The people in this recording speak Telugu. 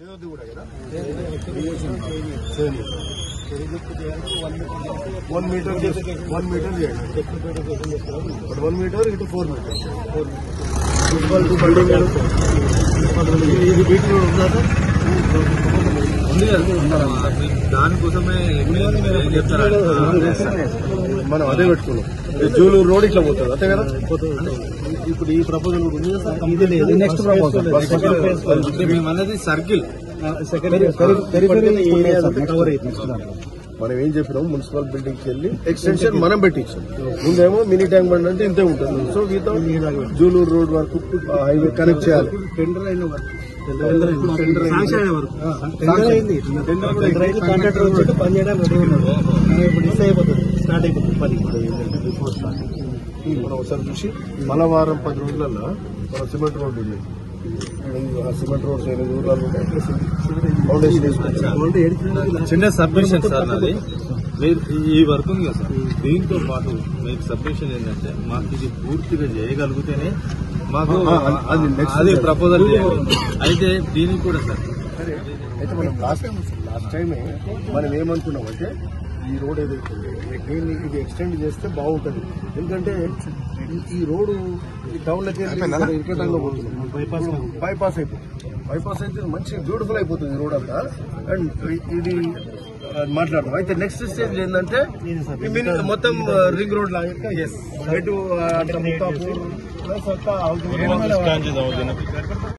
కూడా కదా 1 మీటర్ చేయండి, బట్ 1 మీటర్ ఇటు 4 మీటర్స్ ఇది బీట్ ఉందా దానికోసమే మనం అదే పెట్టుకున్నాం. జూలూరు రోడ్ ఇట్లా పోతుంది అంతే కదా. ఇప్పుడు ఈ ప్రపోజల్ నెక్స్ట్ ప్రపోజల్ అనేది సర్కిల్ మనం ఏం చెప్పినాం, మున్సిపల్ బిల్డింగ్కి వెళ్ళి ఎక్స్టెన్షన్ మనం పెట్టించాం. ముందేమో మినీ ట్యాంక్ బండ్ అంటే ఇంతే ఉంటుంది. సో వీతో జూలూరు రోడ్ వరకు హైవే కనెక్ట్ చేయాలి. టెండర్ అయిన వరకు కాంట్రాక్టర్ వచ్చి పని చేయడానికి రెడీ ఉన్నాడు. ఇప్పుడు మిస్ అయిపోతుంది, స్టార్ట్ అయిపోతుంది పని. మనం ఒకసారి చూసి మళ్ళా వారం 10 రోజులలో మన సిమెంట్ రోడ్ ఉంది. సిమెంట్ రోడ్స్ ఊర్లలో ఫౌండేషన్ చిన్న సబ్మిషన్ సార్ నాది. ఈ వర్క్ ఉంది కదా సార్, దీంతో పాటు మీకు సబ్మిషన్ ఏంటంటే మాకు ఇది పూర్తిగా చేయగలిగితేనే మాకు అది ప్రపోజల్ అయితే దీనికి కూడా సార్. అయితే మనం లాస్ట్ టైమే మనం ఏమనుకున్నాం అంటే ఈ రోడ్ ఏదైతే దీన్ని ఇది ఎక్స్టెండ్ చేస్తే బాగుంటుంది. ఎందుకంటే ఈ రోడ్డు టౌన్లకి ఇరకటంగా పోతుంది, బైపాస్ అయితే మంచి బ్యూటిఫుల్ అయిపోతుంది రోడ్ అంతా. అండ్ ఇది మాట్లాడదాం. అయితే నెక్స్ట్ స్టేజ్ ఏంటంటే మొత్తం రింగ్ రోడ్ లాగా ఇటు